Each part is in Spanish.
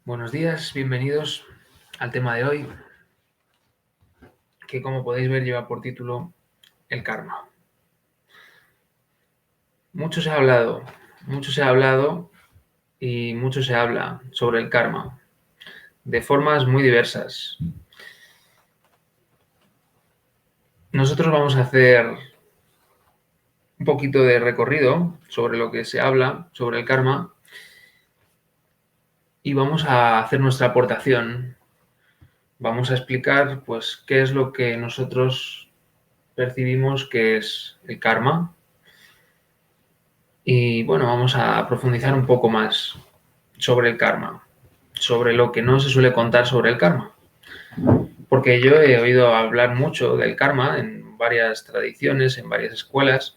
Buenos días, bienvenidos al tema de hoy, que como podéis ver lleva por título el karma. Mucho se ha hablado y mucho se habla sobre el karma, de formas muy diversas. Nosotros vamos a hacer un poquito de recorrido sobre lo que se habla sobre el karma y vamos a hacer nuestra aportación. Vamos a explicar, pues, qué es lo que nosotros percibimos que es el karma. Y bueno, vamos a profundizar un poco más sobre el karma, sobre lo que no se suele contar sobre el karma. Porque yo he oído hablar mucho del karma en varias tradiciones, en varias escuelas,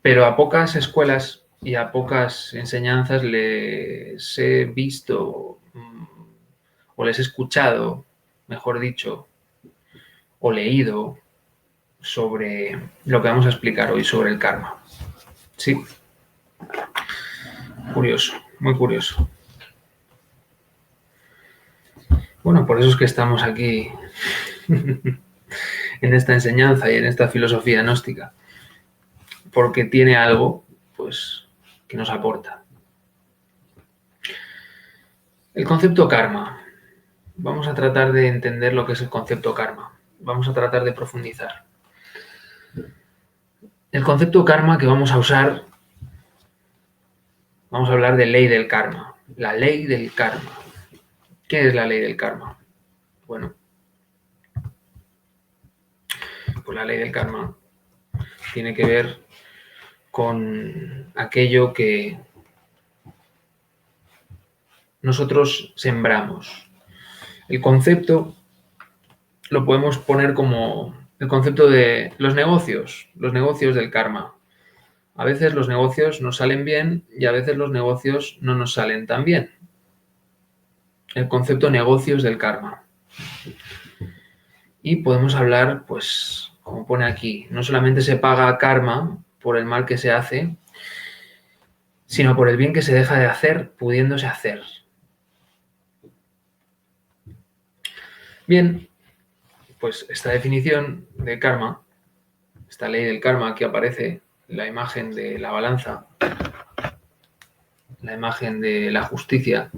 pero a pocas escuelas y a pocas enseñanzas les he visto o les he escuchado, mejor dicho, o leído sobre lo que vamos a explicar hoy sobre el karma. Sí, curioso, muy curioso. Bueno, por eso es que estamos aquí en esta enseñanza y en esta filosofía gnóstica, porque tiene algo, pues, que nos aporta. El concepto karma. Vamos a tratar de entender lo que es el concepto karma. Vamos a tratar de profundizar. El concepto karma que vamos a usar, vamos a hablar de ley del karma. La ley del karma. ¿Qué es la ley del karma? Bueno, pues la ley del karma tiene que ver con aquello que nosotros sembramos. El concepto lo podemos poner como el concepto de los negocios del karma. A veces los negocios nos salen bien y a veces los negocios no nos salen tan bien. El concepto negocios del karma. Y podemos hablar, pues, como pone aquí, no solamente se paga karma por el mal que se hace, sino por el bien que se deja de hacer, pudiéndose hacer. Bien, pues esta definición de karma, esta ley del karma, aquí aparece la imagen de la balanza, la imagen de la justicia,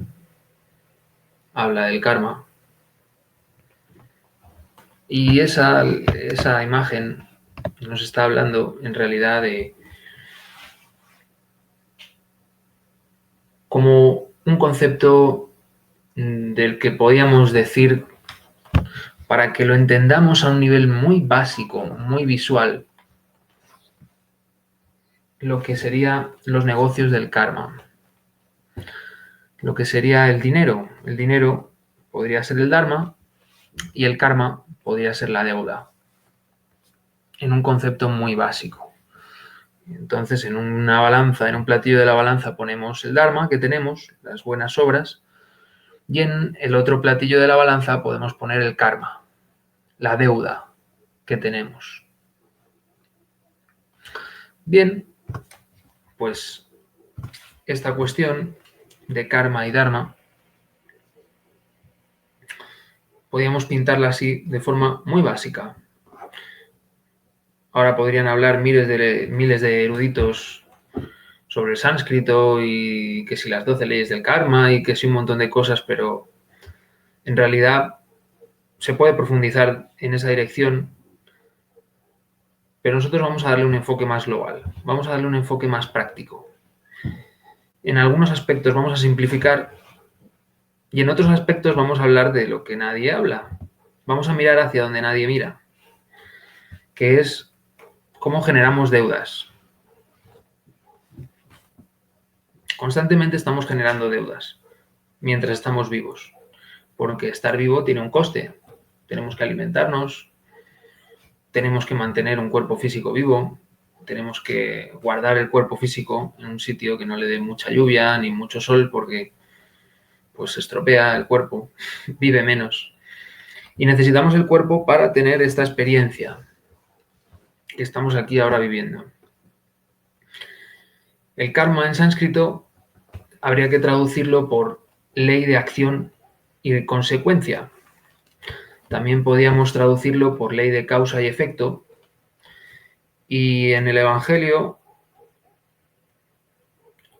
habla del karma. Y esa imagen nos está hablando en realidad de como un concepto del que podíamos decir, para que lo entendamos a un nivel muy básico, muy visual, lo que sería los negocios del karma, lo que sería el dinero. El dinero podría ser el dharma y el karma podría ser la deuda, en un concepto muy básico. Entonces, en una balanza, en un platillo de la balanza ponemos el dharma que tenemos, las buenas obras, y en el otro platillo de la balanza podemos poner el karma, la deuda que tenemos. Bien, pues esta cuestión de karma y dharma podríamos pintarla así de forma muy básica. Ahora podrían hablar miles de eruditos sobre el sánscrito y que si las 12 leyes del karma y que si un montón de cosas, pero en realidad se puede profundizar en esa dirección, pero nosotros vamos a darle un enfoque más global, vamos a darle un enfoque más práctico. En algunos aspectos vamos a simplificar y en otros aspectos vamos a hablar de lo que nadie habla. Vamos a mirar hacia donde nadie mira, que es cómo generamos deudas. Constantemente estamos generando deudas mientras estamos vivos, porque estar vivo tiene un coste. Tenemos que alimentarnos, tenemos que mantener un cuerpo físico vivo, tenemos que guardar el cuerpo físico en un sitio que no le dé mucha lluvia ni mucho sol porque pues se estropea el cuerpo, vive menos. Y necesitamos el cuerpo para tener esta experiencia que estamos aquí ahora viviendo. El karma en sánscrito habría que traducirlo por ley de acción y de consecuencia. También podíamos traducirlo por ley de causa y efecto. Y en el Evangelio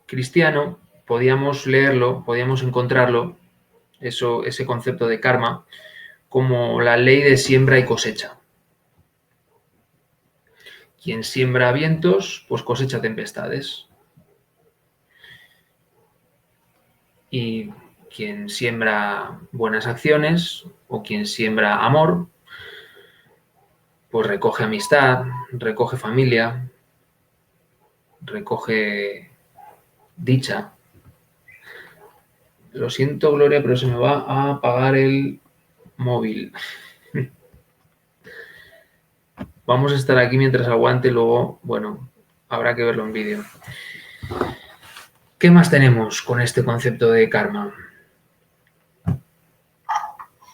cristiano podíamos leerlo, podíamos encontrarlo, ese concepto de karma, como la ley de siembra y cosecha. Quien siembra vientos, pues cosecha tempestades. Y quien siembra buenas acciones o quien siembra amor, pues recoge amistad, recoge familia, recoge dicha. Lo siento, Gloria, pero se me va a apagar el móvil. Vamos a estar aquí mientras aguante, luego, bueno, habrá que verlo en vídeo. ¿Qué más tenemos con este concepto de karma?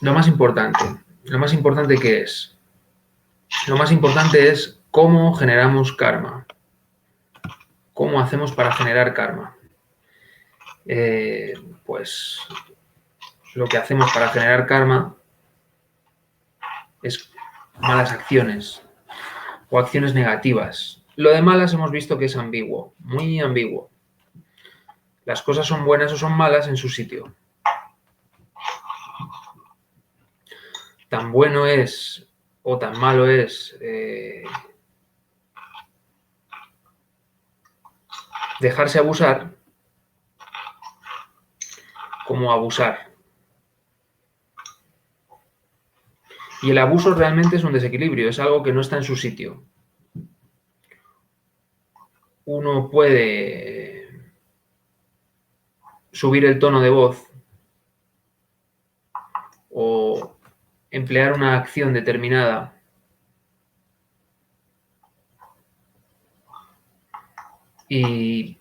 Lo más importante ¿qué es? Lo más importante es cómo generamos karma. ¿Cómo hacemos para generar karma? Pues lo que hacemos para generar karma es malas acciones o acciones negativas. Lo de malas hemos visto que es ambiguo, muy ambiguo. Las cosas son buenas o son malas en su sitio. Tan bueno es o tan malo es dejarse abusar como abusar. Y el abuso realmente es un desequilibrio, es algo que no está en su sitio. Uno puede subir el tono de voz o emplear una acción determinada y,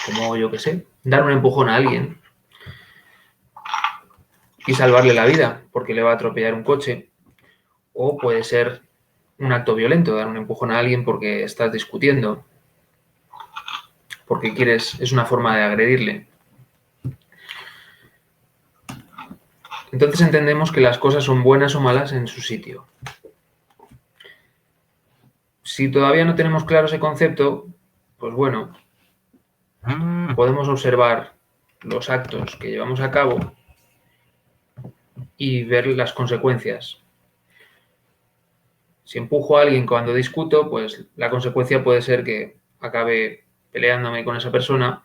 como yo que sé, dar un empujón a alguien y salvarle la vida porque le va a atropellar un coche. O puede ser un acto violento, dar un empujón a alguien porque estás discutiendo, porque quieres, es una forma de agredirle. Entonces entendemos que las cosas son buenas o malas en su sitio. Si todavía no tenemos claro ese concepto, pues bueno, podemos observar los actos que llevamos a cabo y ver las consecuencias. Si empujo a alguien cuando discuto, pues la consecuencia puede ser que acabe peleándome con esa persona,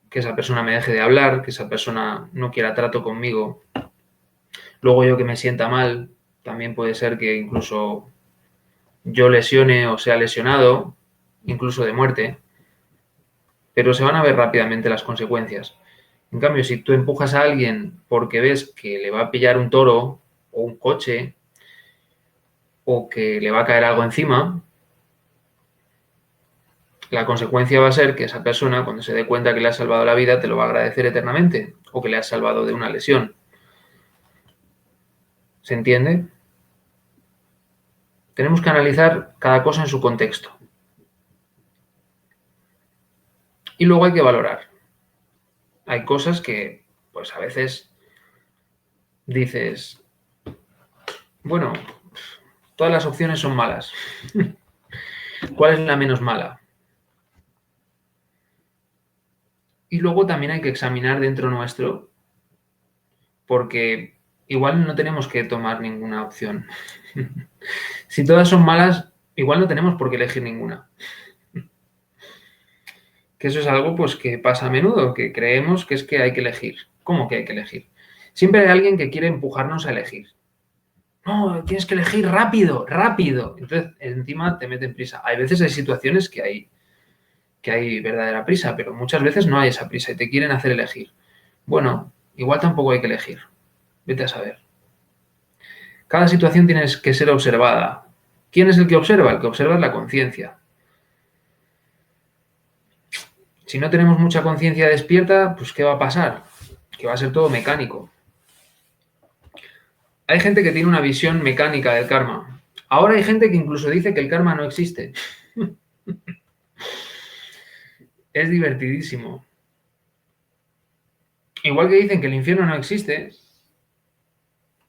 que esa persona me deje de hablar, que esa persona no quiera trato conmigo. Luego yo que me sienta mal, también puede ser que incluso yo lesione o sea lesionado, incluso de muerte, pero se van a ver rápidamente las consecuencias. En cambio, si tú empujas a alguien porque ves que le va a pillar un toro o un coche o que le va a caer algo encima, la consecuencia va a ser que esa persona, cuando se dé cuenta que le has salvado la vida, te lo va a agradecer eternamente o que le has salvado de una lesión. ¿Se entiende? Tenemos que analizar cada cosa en su contexto. Y luego hay que valorar. Hay cosas que, pues a veces dices, bueno, todas las opciones son malas. ¿Cuál es la menos mala? Y luego también hay que examinar dentro nuestro, porque igual no tenemos que tomar ninguna opción. Si todas son malas, igual no tenemos por qué elegir ninguna. Que eso es algo pues que pasa a menudo, que creemos que es que hay que elegir. ¿Cómo que hay que elegir? Siempre hay alguien que quiere empujarnos a elegir. No, tienes que elegir rápido, rápido. Entonces, encima te meten prisa. Hay veces hay situaciones que hay verdadera prisa, pero muchas veces no hay esa prisa y te quieren hacer elegir. Bueno, igual tampoco hay que elegir. Vete a saber. Cada situación tiene que ser observada. ¿Quién es el que observa? El que observa es la conciencia. Si no tenemos mucha conciencia despierta, pues ¿qué va a pasar? Que va a ser todo mecánico. Hay gente que tiene una visión mecánica del karma. Ahora hay gente que incluso dice que el karma no existe. Es divertidísimo. Igual que dicen que el infierno no existe,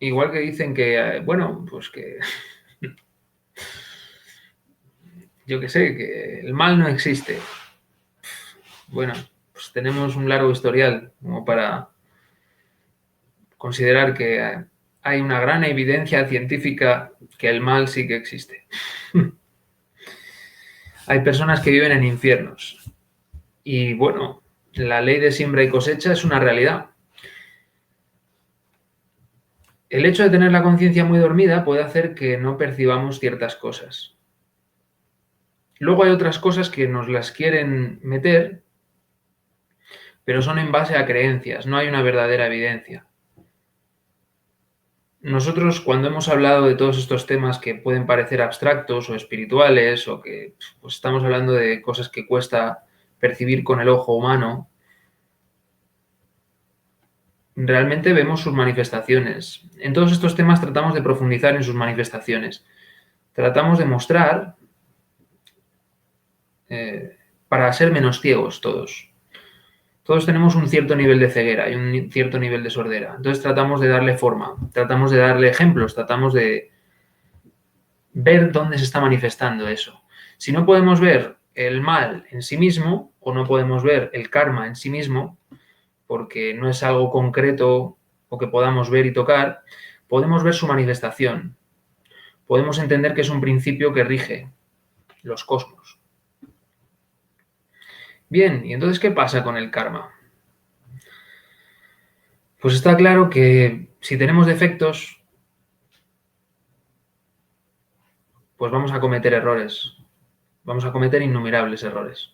igual que dicen que, bueno, pues que, yo qué sé, que el mal no existe. Bueno, pues tenemos un largo historial como para considerar que hay una gran evidencia científica que el mal sí que existe. Hay personas que viven en infiernos. Y bueno, la ley de siembra y cosecha es una realidad. El hecho de tener la conciencia muy dormida puede hacer que no percibamos ciertas cosas. Luego hay otras cosas que nos las quieren meter, pero son en base a creencias, no hay una verdadera evidencia. Nosotros, cuando hemos hablado de todos estos temas que pueden parecer abstractos o espirituales, o que pues, estamos hablando de cosas que cuesta percibir con el ojo humano, realmente vemos sus manifestaciones. En todos estos temas tratamos de profundizar en sus manifestaciones. Tratamos de mostrar para ser menos ciegos todos. Todos tenemos un cierto nivel de ceguera y un cierto nivel de sordera. Entonces tratamos de darle forma, tratamos de darle ejemplos, tratamos de ver dónde se está manifestando eso. Si no podemos ver el mal en sí mismo o no podemos ver el karma en sí mismo, porque no es algo concreto o que podamos ver y tocar, podemos ver su manifestación. Podemos entender que es un principio que rige los cosmos. Bien, ¿y entonces qué pasa con el karma? Pues está claro que si tenemos defectos, pues vamos a cometer errores. Vamos a cometer innumerables errores.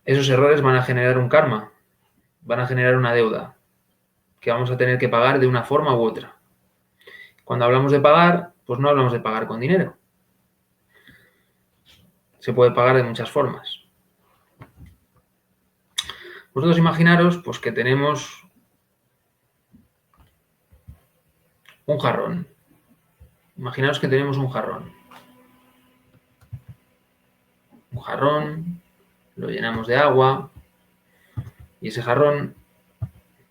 Esos errores van a generar un karma, van a generar una deuda que vamos a tener que pagar de una forma u otra. Cuando hablamos de pagar, pues no hablamos de pagar con dinero. Se puede pagar de muchas formas. Vosotros imaginaros pues, que tenemos un jarrón. Imaginaros que tenemos un jarrón. Un jarrón, lo llenamos de agua y ese jarrón,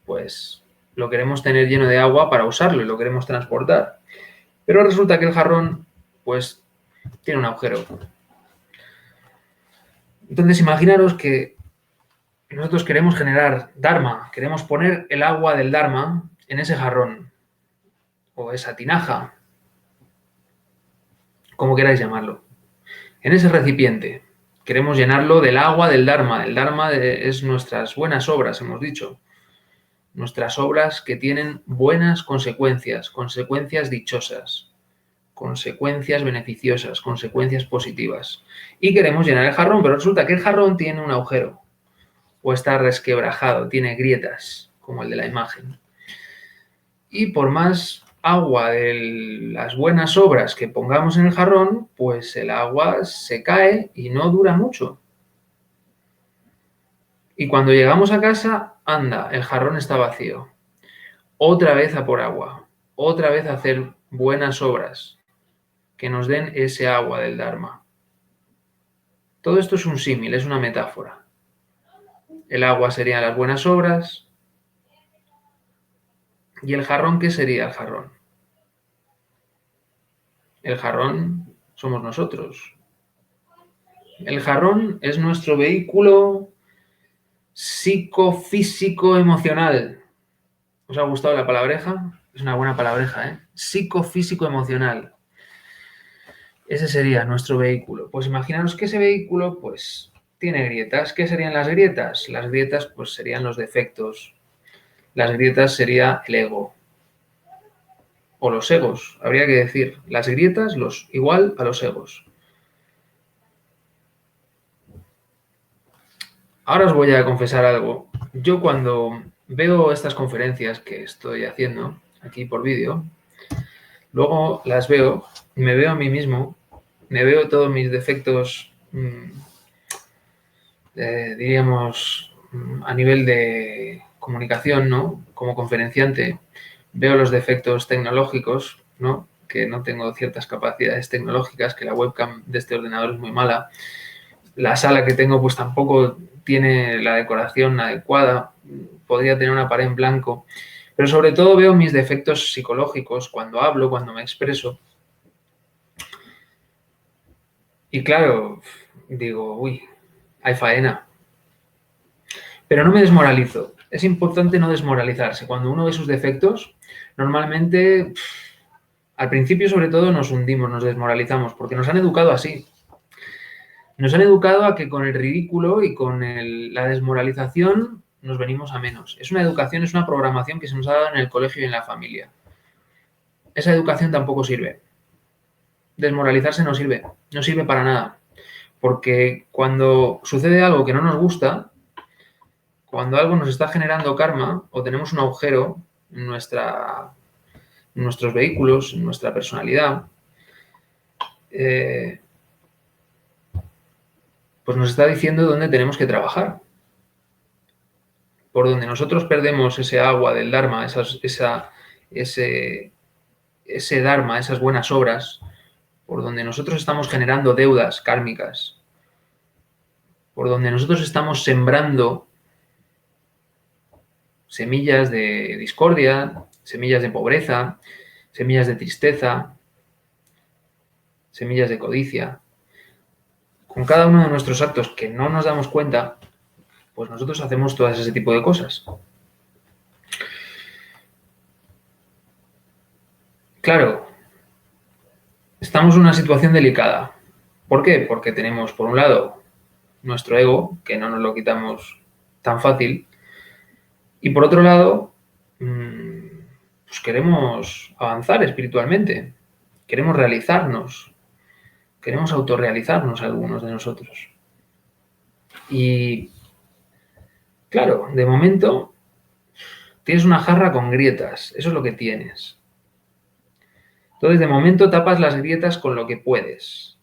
pues lo queremos tener lleno de agua para usarlo y lo queremos transportar. Pero resulta que el jarrón, pues, tiene un agujero. Entonces imaginaros que nosotros queremos generar Dharma, queremos poner el agua del Dharma en ese jarrón o esa tinaja, como queráis llamarlo, en ese recipiente. Queremos llenarlo del agua del Dharma. El Dharma es nuestras buenas obras, hemos dicho. Nuestras obras que tienen buenas consecuencias, consecuencias dichosas, consecuencias beneficiosas, consecuencias positivas. Y queremos llenar el jarrón, pero resulta que el jarrón tiene un agujero o está resquebrajado, tiene grietas, como el de la imagen. Y por más agua de las buenas obras que pongamos en el jarrón, pues el agua se cae y no dura mucho. Y cuando llegamos a casa, anda, el jarrón está vacío. Otra vez a por agua, otra vez a hacer buenas obras que nos den ese agua del Dharma. Todo esto es un símil, es una metáfora. El agua serían las buenas obras. ¿Y el jarrón qué sería el jarrón? El jarrón somos nosotros. El jarrón es nuestro vehículo psicofísico emocional. ¿Os ha gustado la palabreja? Es una buena palabreja, ¿eh? Psicofísico emocional. Ese sería nuestro vehículo. Pues imaginaros que ese vehículo, pues, tiene grietas. ¿Qué serían las grietas? Las grietas, pues, serían los defectos. Las grietas sería el ego. O los egos, habría que decir. Las grietas, igual a los egos. Ahora os voy a confesar algo. Yo cuando veo estas conferencias que estoy haciendo aquí por vídeo, luego las veo, me veo a mí mismo, me veo todos mis defectos, diríamos, a nivel de comunicación, ¿no? Como conferenciante, veo los defectos tecnológicos, ¿no? Que no tengo ciertas capacidades tecnológicas, que la webcam de este ordenador es muy mala. La sala que tengo pues tampoco tiene la decoración adecuada, podría tener una pared en blanco, pero sobre todo veo mis defectos psicológicos cuando hablo, cuando me expreso. Y claro, digo, uy, hay faena. Pero no me desmoralizo. Es importante no desmoralizarse. Cuando uno ve sus defectos, normalmente, al principio sobre todo, nos hundimos, nos desmoralizamos, porque nos han educado así. Nos han educado a que con el ridículo y con la desmoralización nos venimos a menos. Es una educación, es una programación que se nos ha dado en el colegio y en la familia. Esa educación tampoco sirve. Desmoralizarse no sirve para nada. Porque cuando sucede algo que no nos gusta, cuando algo nos está generando karma o tenemos un agujero en nuestros vehículos, en nuestra personalidad, pues nos está diciendo dónde tenemos que trabajar. Por donde nosotros perdemos ese agua del Dharma, ese Dharma, esas buenas obras, por donde nosotros estamos generando deudas kármicas, por donde nosotros estamos sembrando semillas de discordia, semillas de pobreza, semillas de tristeza, semillas de codicia. Con cada uno de nuestros actos que no nos damos cuenta, pues nosotros hacemos todo ese tipo de cosas. Claro, estamos en una situación delicada. ¿Por qué? Porque tenemos, por un lado, nuestro ego, que no nos lo quitamos tan fácil, y por otro lado, pues queremos avanzar espiritualmente, queremos realizarnos, queremos autorrealizarnos algunos de nosotros. Y claro, de momento tienes una jarra con grietas, eso es lo que tienes. Entonces, de momento tapas las grietas con lo que puedes.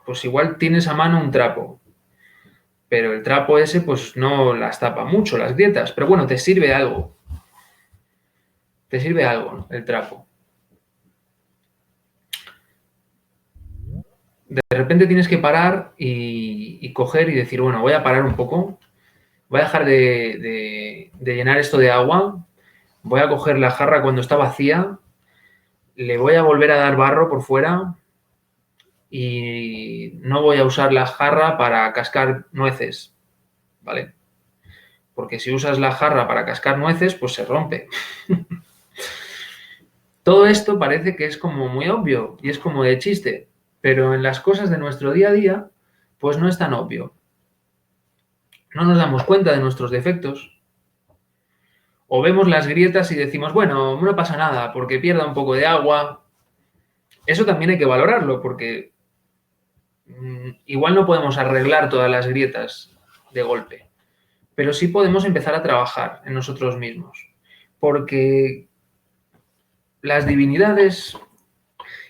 Pues igual tienes a mano un trapo, pero el trapo ese pues no las tapa mucho, las grietas, pero bueno, te sirve algo. Te sirve algo, ¿no? El trapo. De repente tienes que parar y coger y decir, bueno, voy a parar un poco, voy a dejar de llenar esto de agua, voy a coger la jarra cuando está vacía, le voy a volver a dar barro por fuera y no voy a usar la jarra para cascar nueces, ¿vale? Porque si usas la jarra para cascar nueces, pues se rompe. Todo esto parece que es como muy obvio y es como de chiste, pero en las cosas de nuestro día a día, pues no es tan obvio. No nos damos cuenta de nuestros defectos. O vemos las grietas y decimos, bueno, no pasa nada, porque pierda un poco de agua. Eso también hay que valorarlo, porque igual no podemos arreglar todas las grietas de golpe, pero sí podemos empezar a trabajar en nosotros mismos, porque las divinidades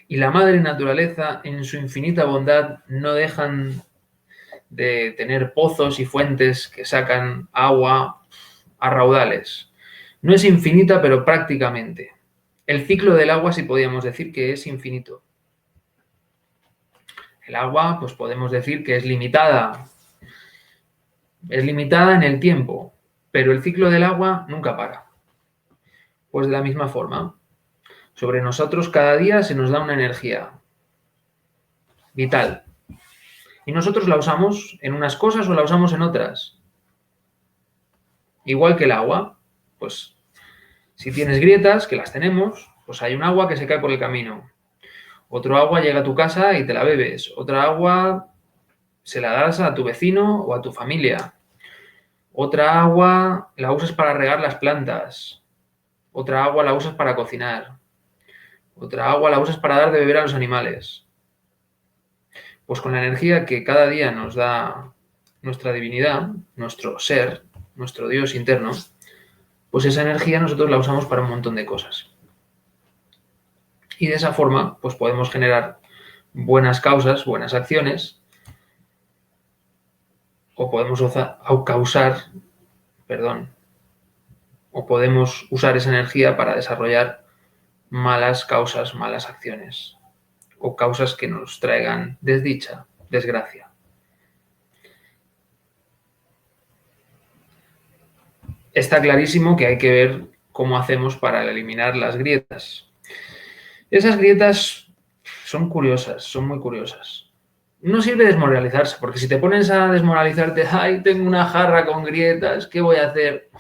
y la madre naturaleza, en su infinita bondad, no dejan de tener pozos y fuentes que sacan agua a raudales. No es infinita, pero prácticamente. El ciclo del agua sí podríamos decir que es infinito. El agua, pues podemos decir que es limitada. Es limitada en el tiempo, pero el ciclo del agua nunca para. Pues de la misma forma, sobre nosotros cada día se nos da una energía vital. Y nosotros la usamos en unas cosas o la usamos en otras. Igual que el agua, pues si tienes grietas, que las tenemos, pues hay un agua que se cae por el camino. Otro agua llega a tu casa y te la bebes. Otra agua se la das a tu vecino o a tu familia. Otra agua la usas para regar las plantas. Otra agua la usas para cocinar. Otra agua la usas para dar de beber a los animales. Pues con la energía que cada día nos da nuestra divinidad, nuestro ser, nuestro Dios interno, pues esa energía nosotros la usamos para un montón de cosas. Y de esa forma, pues podemos generar buenas causas, buenas acciones, o podemos o podemos usar esa energía para desarrollar malas causas, malas acciones, o causas que nos traigan desdicha, desgracia. está clarísimo que hay que ver cómo hacemos para eliminar las grietas. Esas grietas son curiosas, son muy curiosas. No sirve desmoralizarse, porque si te pones a desmoralizarte, ay, tengo una jarra con grietas, ¿qué voy a hacer?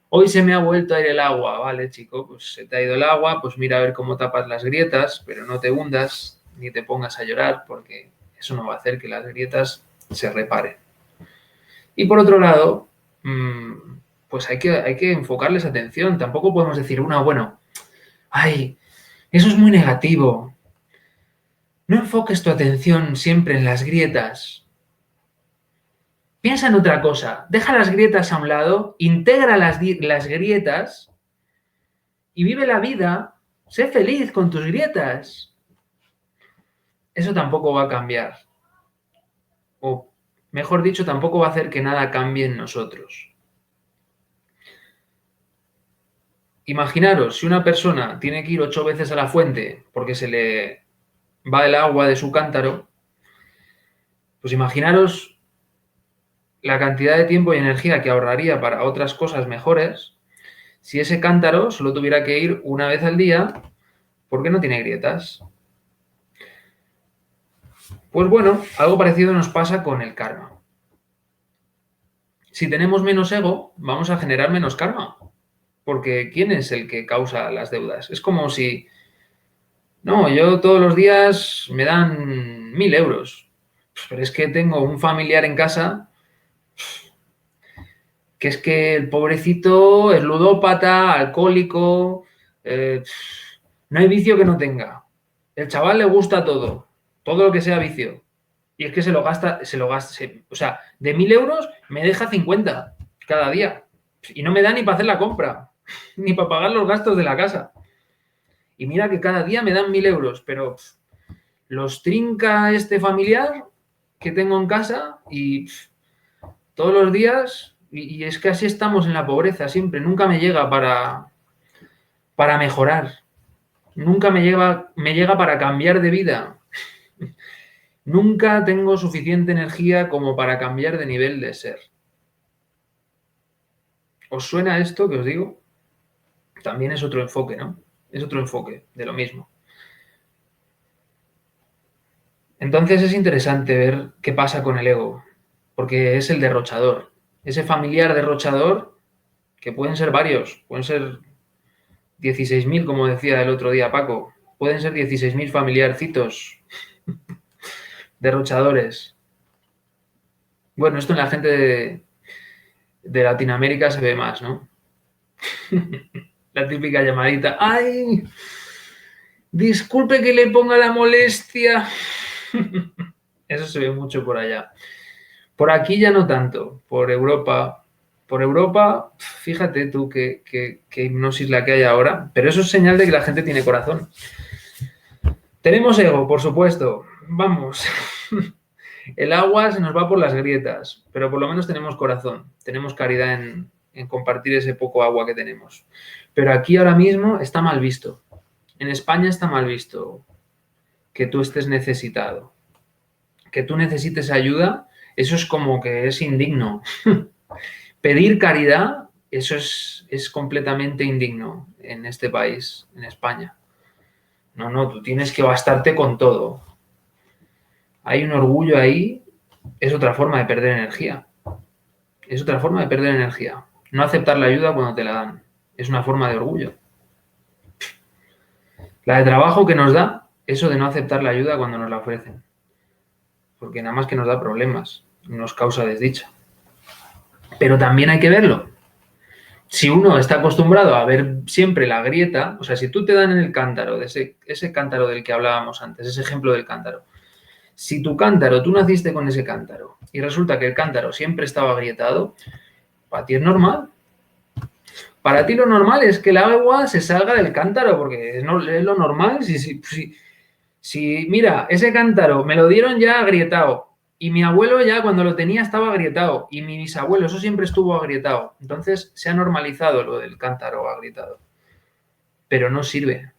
Hoy se me ha vuelto a ir el agua, vale, chico, pues se te ha ido el agua, pues mira a ver cómo tapas las grietas, pero no te hundas ni te pongas a llorar, porque eso no va a hacer que las grietas se reparen. Y por otro lado, pues hay que enfocarles atención. Tampoco podemos decir, bueno, ay, eso es muy negativo. No enfoques tu atención siempre en las grietas. Piensa en otra cosa. Deja las grietas a un lado, integra las grietas y vive la vida. Sé feliz con tus grietas. Eso tampoco va a cambiar. O, mejor dicho, tampoco va a hacer que nada cambie en nosotros. Imaginaros, si una persona tiene que ir 8 veces a la fuente porque se le va el agua de su cántaro, pues imaginaros la cantidad de tiempo y energía que ahorraría para otras cosas mejores si ese cántaro solo tuviera que ir una vez al día porque no tiene grietas. Pues bueno, algo parecido nos pasa con el karma. Si tenemos menos ego, vamos a generar menos karma. Porque ¿quién es el que causa las deudas? Es como si, no, yo todos los días me dan 1.000 euros. Pero es que tengo un familiar en casa que es que el pobrecito es ludópata, alcohólico, no hay vicio que no tenga. El chaval le gusta todo lo que sea vicio. Y es que se lo gasta, o sea, de 1.000 euros me deja 50 cada día. Y no me da ni para hacer la compra, ni para pagar los gastos de la casa. Y mira que cada día me dan 1.000 euros, pero los trinca este familiar que tengo en casa y todos los días, y es que así estamos en la pobreza siempre, nunca me llega para mejorar, nunca me llega para cambiar de vida, nunca tengo suficiente energía como para cambiar de nivel de ser. ¿Os suena esto que os digo? También es otro enfoque, ¿no? Es otro enfoque de lo mismo. Entonces es interesante ver qué pasa con el ego, porque es el derrochador, ese familiar derrochador, que pueden ser varios, pueden ser 16.000, como decía el otro día Paco, pueden ser 16.000 familiarcitos derrochadores. Bueno, esto en la gente de Latinoamérica se ve más, ¿no? La típica llamadita, ¡ay! Disculpe que le ponga la molestia. Eso se ve mucho por allá. Por aquí ya no tanto, por Europa. Por Europa, fíjate tú qué hipnosis la que hay ahora, pero eso es señal de que la gente tiene corazón. Tenemos ego, por supuesto. Vamos. El agua se nos va por las grietas, pero por lo menos tenemos corazón, tenemos caridad en compartir ese poco agua que tenemos. Pero aquí ahora mismo está mal visto. En España está mal visto que tú estés necesitado. Que tú necesites ayuda, eso es como que es indigno. Pedir caridad, eso es completamente indigno en este país, en España. No, tú tienes que bastarte con todo. Hay un orgullo ahí, es otra forma de perder energía. Es otra forma de perder energía. No aceptar la ayuda cuando te la dan. Es una forma de orgullo. La de trabajo que nos da, eso de no aceptar la ayuda cuando nos la ofrecen. Porque nada más que nos da problemas, nos causa desdicha. Pero también hay que verlo. Si uno está acostumbrado a ver siempre la grieta, o sea, si tú te dan en el cántaro, de ese cántaro del que hablábamos antes, ese ejemplo del cántaro, si tu cántaro, tú naciste con ese cántaro y resulta que el cántaro siempre estaba agrietado, para ti es normal. Para ti lo normal es que el agua se salga del cántaro, porque es lo normal. Si, mira, ese cántaro me lo dieron ya agrietado y mi abuelo ya cuando lo tenía estaba agrietado y mi bisabuelo, eso siempre estuvo agrietado. Entonces se ha normalizado lo del cántaro agrietado. Pero no sirve.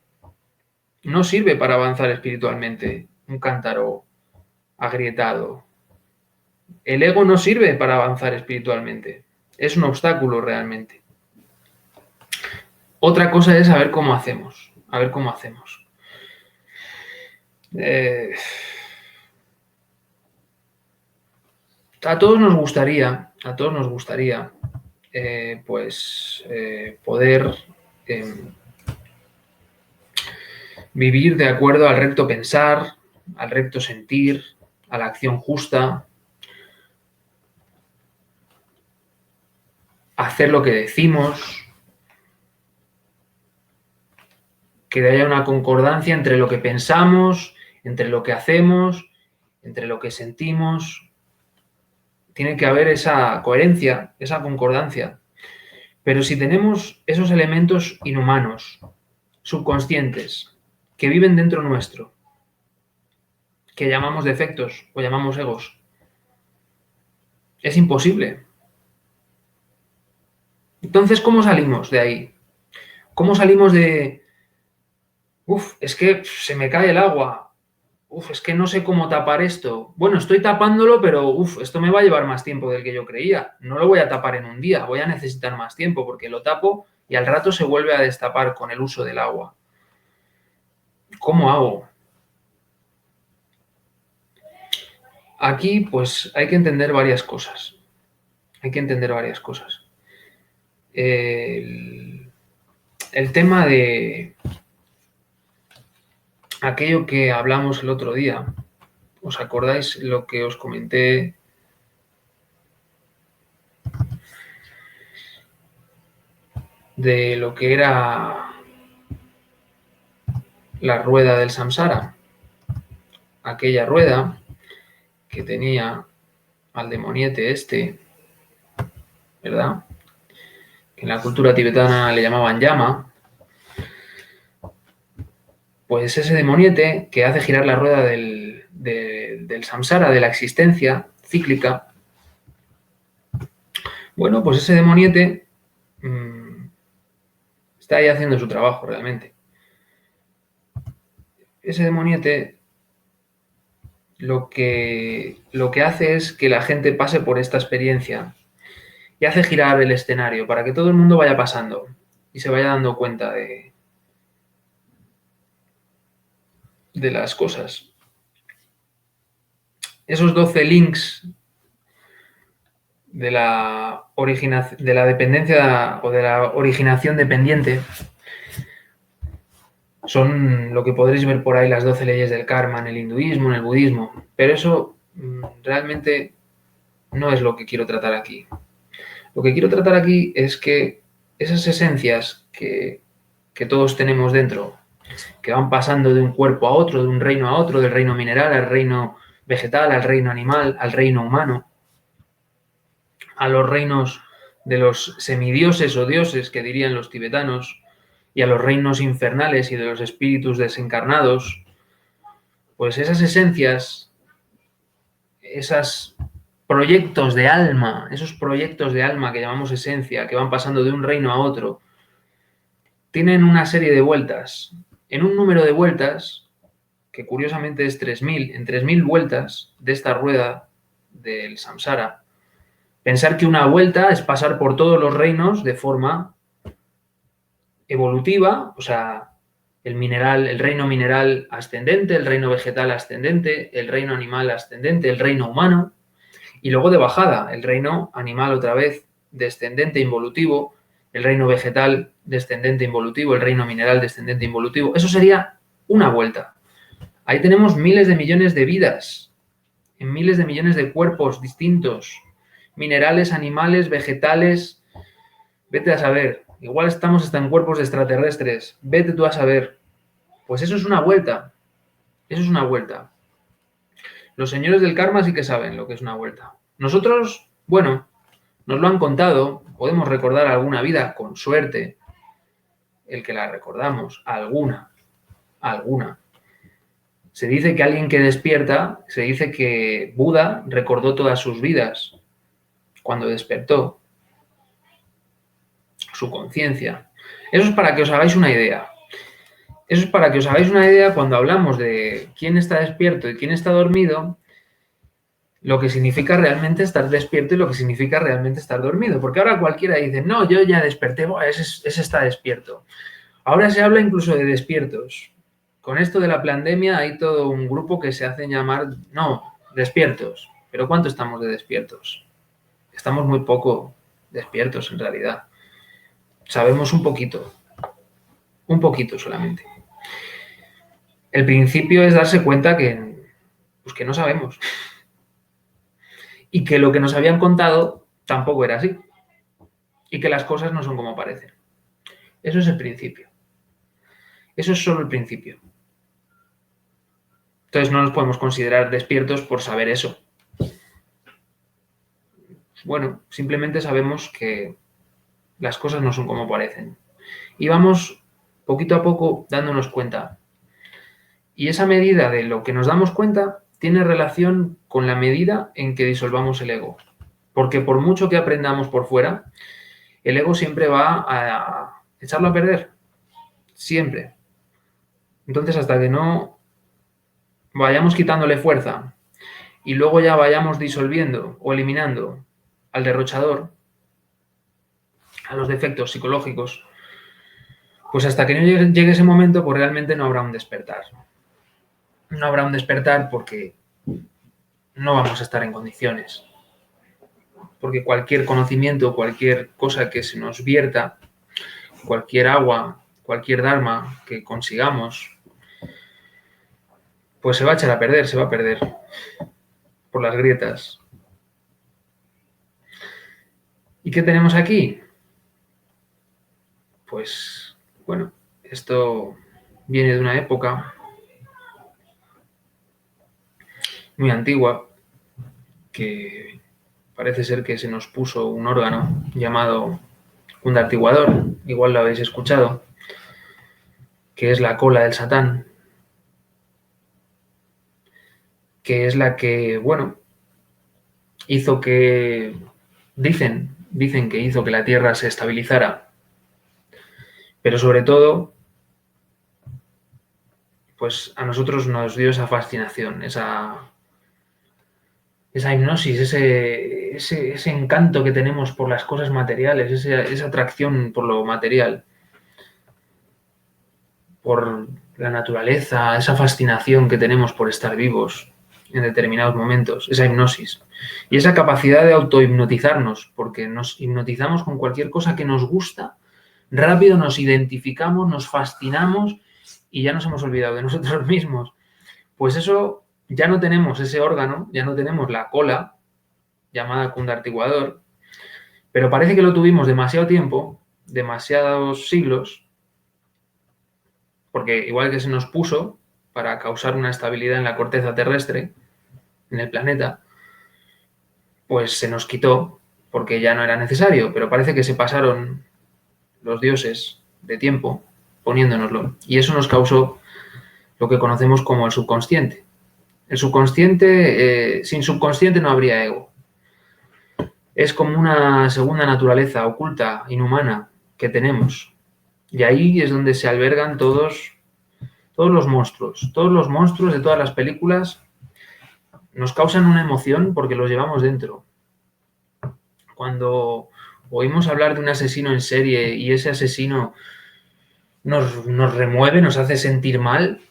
No sirve para avanzar espiritualmente un cántaro agrietado. El ego no sirve para avanzar espiritualmente. Es un obstáculo realmente. Otra cosa es a ver cómo hacemos. A ver cómo hacemos. A todos nos gustaría, poder vivir de acuerdo al recto pensar, al recto sentir, a la acción justa, hacer lo que decimos, que haya una concordancia entre lo que pensamos, entre lo que hacemos, entre lo que sentimos. Tiene que haber esa coherencia, esa concordancia. Pero si tenemos esos elementos inhumanos, subconscientes, que viven dentro nuestro, que llamamos defectos o llamamos egos, es imposible. Entonces, ¿cómo salimos de ahí? ¿Cómo salimos de... es que se me cae el agua, es que no sé cómo tapar esto. Bueno, estoy tapándolo, pero esto me va a llevar más tiempo del que yo creía. No lo voy a tapar en un día, voy a necesitar más tiempo porque lo tapo y al rato se vuelve a destapar con el uso del agua. ¿Cómo hago? Aquí, pues, hay que entender varias cosas. El tema de aquello que hablamos el otro día. ¿Os acordáis lo que os comenté? De lo que era la rueda del samsara. Aquella rueda que tenía al demoniete este, ¿verdad? Que en la cultura tibetana le llamaban llama. Pues ese demoniete que hace girar la rueda del samsara, de la existencia cíclica. Bueno, pues ese demoniete está ahí haciendo su trabajo realmente. Ese demoniete lo que hace es que la gente pase por esta experiencia y hace girar el escenario para que todo el mundo vaya pasando y se vaya dando cuenta de las cosas. Esos 12 links de la dependencia o de la originación dependiente son lo que podréis ver por ahí, las 12 leyes del karma en el hinduismo, en el budismo, pero eso realmente no es lo que quiero tratar aquí. Lo que quiero tratar aquí es que esas esencias que todos tenemos dentro, que van pasando de un cuerpo a otro, de un reino a otro, del reino mineral al reino vegetal, al reino animal, al reino humano, a los reinos de los semidioses o dioses que dirían los tibetanos, y a los reinos infernales y de los espíritus desencarnados, pues esas esencias, esos proyectos de alma que llamamos esencia, que van pasando de un reino a otro, tienen una serie de vueltas. En un número de vueltas, que curiosamente es 3000, en 3000 vueltas de esta rueda del samsara, pensar que una vuelta es pasar por todos los reinos de forma evolutiva, o sea, el reino mineral ascendente, el reino vegetal ascendente, el reino animal ascendente, el reino humano, y luego de bajada, el reino animal otra vez descendente involutivo, el reino vegetal descendente involutivo, el reino mineral descendente involutivo. Eso sería una vuelta. Ahí tenemos miles de millones de vidas, en miles de millones de cuerpos distintos, minerales, animales, vegetales. Vete a saber. Igual estamos hasta en cuerpos extraterrestres. Vete tú a saber. Pues eso es una vuelta. Eso es una vuelta. Los señores del karma sí que saben lo que es una vuelta. Nosotros, bueno, nos lo han contado. Podemos recordar alguna vida, con suerte. El que la recordamos. Alguna. Se dice que alguien que despierta, se dice que Buda recordó todas sus vidas cuando despertó. Su conciencia. Eso es para que os hagáis una idea. Cuando hablamos de quién está despierto y quién está dormido. lo que significa realmente estar despierto y lo que significa realmente estar dormido. Porque ahora cualquiera dice, no, yo ya desperté, ese está despierto. Ahora se habla incluso de despiertos. Con esto de la pandemia hay todo un grupo que se hacen llamar, no, despiertos. Pero ¿cuánto estamos de despiertos? Estamos muy poco despiertos en realidad. Sabemos un poquito solamente. El principio es darse cuenta pues que no sabemos. Y que lo que nos habían contado tampoco era así. Y que las cosas no son como parecen. Eso es el principio. Eso es solo el principio. Entonces no nos podemos considerar despiertos por saber eso. Bueno, simplemente sabemos que las cosas no son como parecen. Y vamos poquito a poco dándonos cuenta. Y esa medida de lo que nos damos cuenta tiene relación con la medida en que disolvamos el ego. Porque por mucho que aprendamos por fuera, el ego siempre va a echarlo a perder. Siempre. Entonces, hasta que no vayamos quitándole fuerza y luego ya vayamos disolviendo o eliminando al derrochador, a los defectos psicológicos, pues hasta que no llegue ese momento, pues realmente no habrá un despertar. No habrá un despertar porque no vamos a estar en condiciones. Porque cualquier conocimiento, cualquier cosa que se nos vierta, cualquier agua, cualquier dharma que consigamos, pues se va a echar a perder, se va a perder por las grietas. ¿Y qué tenemos aquí? Pues, bueno, esto viene de una época muy antigua que parece ser que se nos puso un órgano llamado un artiguador, igual lo habéis escuchado, que es la cola del Satán, que es la que, bueno, hizo que, dicen que hizo que la Tierra se estabilizara, pero sobre todo, pues a nosotros nos dio esa fascinación, esa hipnosis, ese encanto que tenemos por las cosas materiales, esa atracción por lo material, por la naturaleza, esa fascinación que tenemos por estar vivos en determinados momentos, esa hipnosis. Y esa capacidad de autohipnotizarnos, porque nos hipnotizamos con cualquier cosa que nos gusta, rápido nos identificamos, nos fascinamos y ya nos hemos olvidado de nosotros mismos. Pues eso, ya no tenemos ese órgano, ya no tenemos la cola, llamada cundartiguador, pero parece que lo tuvimos demasiado tiempo, demasiados siglos, porque igual que se nos puso para causar una estabilidad en la corteza terrestre, en el planeta, pues se nos quitó porque ya no era necesario, pero parece que se pasaron los dioses de tiempo poniéndonoslo. Y eso nos causó lo que conocemos como el subconsciente. El subconsciente, sin subconsciente no habría ego. Es como una segunda naturaleza oculta, inhumana, que tenemos. Y ahí es donde se albergan todos los monstruos. Todos los monstruos de todas las películas nos causan una emoción porque los llevamos dentro. Cuando oímos hablar de un asesino en serie y ese asesino nos remueve, nos hace sentir mal,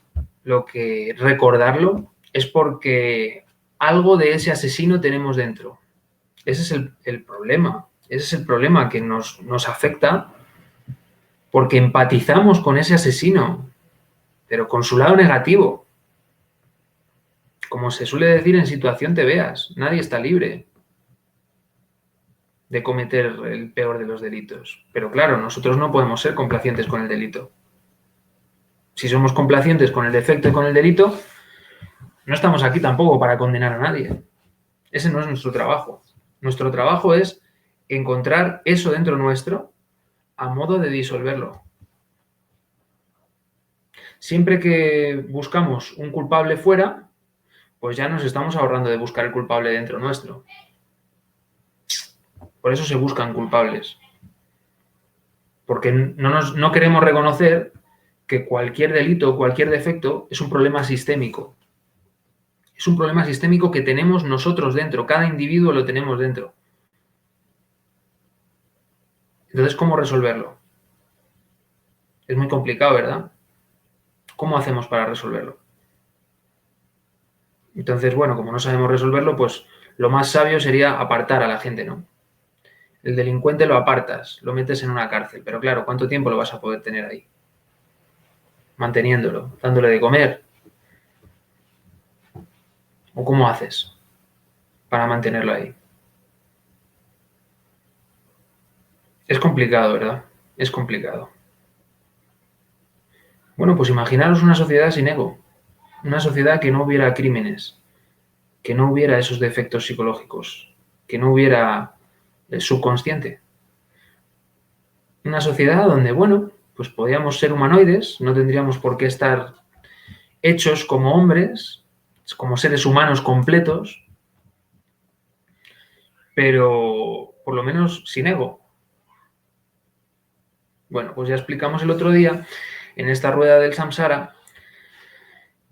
lo que recordarlo es porque algo de ese asesino tenemos dentro. Ese es el problema. Ese es el problema que nos afecta porque empatizamos con ese asesino, pero con su lado negativo. Como se suele decir en situación te veas, nadie está libre de cometer el peor de los delitos. Pero claro, nosotros no podemos ser complacientes con el delito. Si somos complacientes con el defecto y con el delito, no estamos aquí tampoco para condenar a nadie. Ese no es nuestro trabajo. Nuestro trabajo es encontrar eso dentro nuestro a modo de disolverlo. Siempre que buscamos un culpable fuera, pues ya nos estamos ahorrando de buscar el culpable dentro nuestro. Por eso se buscan culpables. Porque no queremos reconocer que cualquier delito o cualquier defecto es un problema sistémico. Es un problema sistémico que tenemos nosotros dentro, cada individuo lo tenemos dentro. Entonces, ¿cómo resolverlo? Es muy complicado, ¿verdad? ¿Cómo hacemos para resolverlo? Entonces, bueno, como no sabemos resolverlo, pues lo más sabio sería apartar a la gente, ¿no? El delincuente lo apartas, lo metes en una cárcel, pero claro, ¿cuánto tiempo lo vas a poder tener ahí? Manteniéndolo, dándole de comer. ¿O cómo haces para mantenerlo ahí? Es complicado, ¿verdad? Es complicado. Bueno, pues imaginaros una sociedad sin ego, una sociedad que no hubiera crímenes, que no hubiera esos defectos psicológicos, que no hubiera el subconsciente. Una sociedad donde, bueno, pues podíamos ser humanoides, no tendríamos por qué estar hechos como hombres, como seres humanos completos, pero por lo menos sin ego. Bueno, pues ya explicamos el otro día en esta rueda del samsara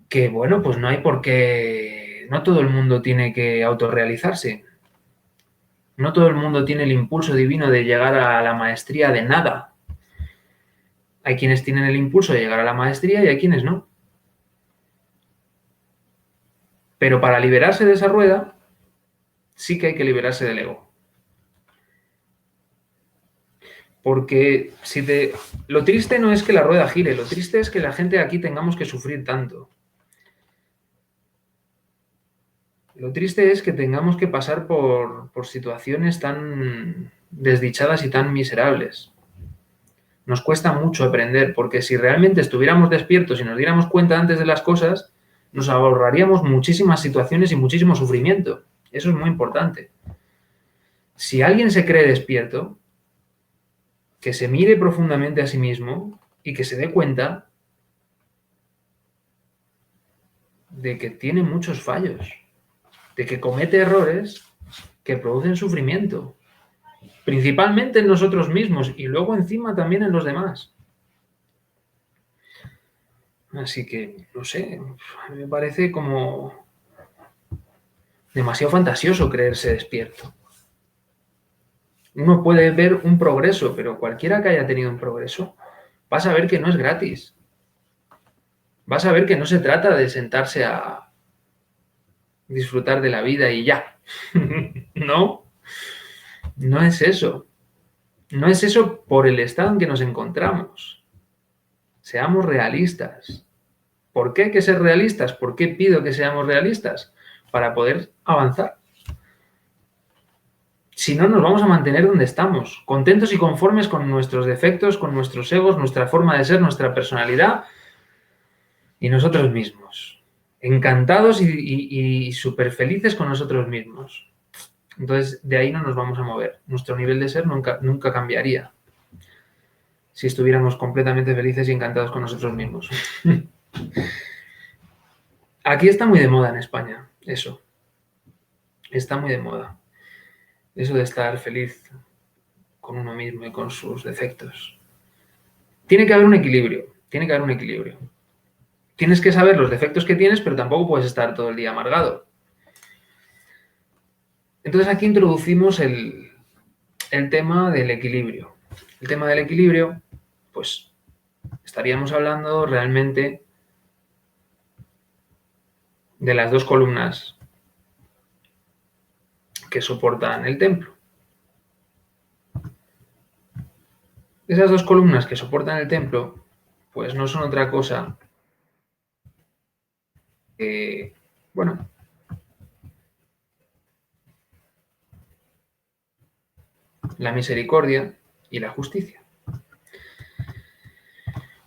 que, bueno, pues no hay por qué, no todo el mundo tiene que autorrealizarse, no todo el mundo tiene el impulso divino de llegar a la maestría de nada. Hay quienes tienen el impulso de llegar a la maestría y hay quienes no. Pero para liberarse de esa rueda, sí que hay que liberarse del ego. Porque lo triste no es que la rueda gire, lo triste es que la gente aquí tengamos que sufrir tanto. Lo triste es que tengamos que pasar por situaciones tan desdichadas y tan miserables. Nos cuesta mucho aprender, porque si realmente estuviéramos despiertos y nos diéramos cuenta antes de las cosas, nos ahorraríamos muchísimas situaciones y muchísimo sufrimiento. Eso es muy importante. Si alguien se cree despierto, que se mire profundamente a sí mismo y que se dé cuenta de que tiene muchos fallos, de que comete errores que producen sufrimiento, principalmente en nosotros mismos y luego encima también en los demás. Así que, no sé, a mí me parece como demasiado fantasioso creerse despierto. Uno puede ver un progreso, pero cualquiera que haya tenido un progreso, vas a ver que no es gratis. Vas a ver que no se trata de sentarse a disfrutar de la vida y ya. No, no es eso. No es eso por el estado en que nos encontramos. Seamos realistas. ¿Por qué hay que ser realistas? ¿Por qué pido que seamos realistas? Para poder avanzar. Si no, nos vamos a mantener donde estamos, contentos y conformes con nuestros defectos, con nuestros egos, nuestra forma de ser, nuestra personalidad y nosotros mismos. Encantados y súper felices con nosotros mismos. Entonces, de ahí no nos vamos a mover. Nuestro nivel de ser nunca cambiaría si estuviéramos completamente felices y encantados con nosotros mismos. Aquí está muy de moda en España, eso. Está muy de moda. Eso de estar feliz con uno mismo y con sus defectos. Tiene que haber un equilibrio. Tiene que haber un equilibrio. Tienes que saber los defectos que tienes, pero tampoco puedes estar todo el día amargado. Entonces aquí introducimos el tema del equilibrio. El tema del equilibrio, pues estaríamos hablando realmente de las dos columnas que soportan el templo. Esas dos columnas que soportan el templo, pues no son otra cosa que, bueno, la misericordia y la justicia.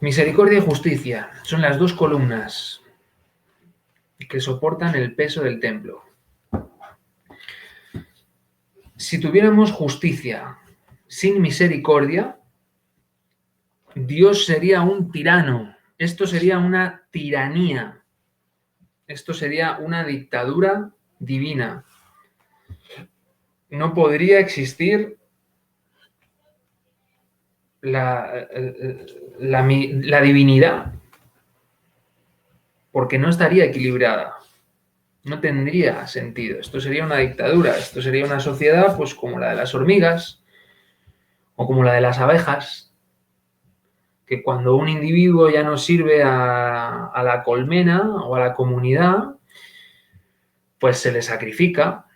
Misericordia y justicia son las dos columnas que soportan el peso del templo. Si tuviéramos justicia sin misericordia, Dios sería un tirano. Esto sería una tiranía. Esto sería una dictadura divina. No podría existir la divinidad, porque no estaría equilibrada. No tendría sentido. Esto sería una dictadura. Esto sería una sociedad pues como la de las hormigas o como la de las abejas, que cuando un individuo ya no sirve a la colmena o a la comunidad, pues se le sacrifica,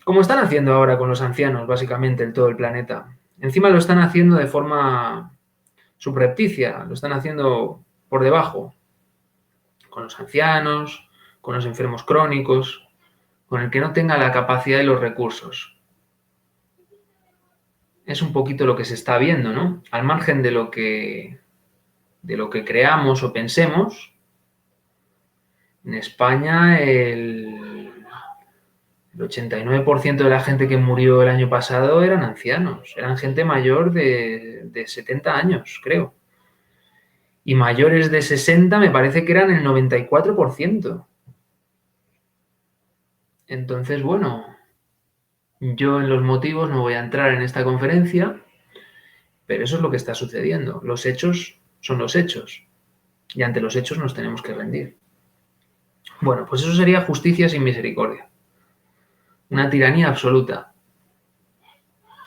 como están haciendo ahora con los ancianos, básicamente, en todo el planeta. Encima lo están haciendo de forma subrepticia, lo están haciendo por debajo, con los ancianos, con los enfermos crónicos, con el que no tenga la capacidad y los recursos. Es un poquito lo que se está viendo, ¿no? Al margen de lo que creamos o pensemos, en España el 89% de la gente que murió el año pasado eran ancianos, eran gente mayor de 70 años, creo. Y mayores de 60 me parece que eran el 94%. Entonces, bueno, yo en los motivos no voy a entrar en esta conferencia, pero eso es lo que está sucediendo. Los hechos son los hechos. Y ante los hechos nos tenemos que rendir. Bueno, pues eso sería justicia sin misericordia. Una tiranía absoluta.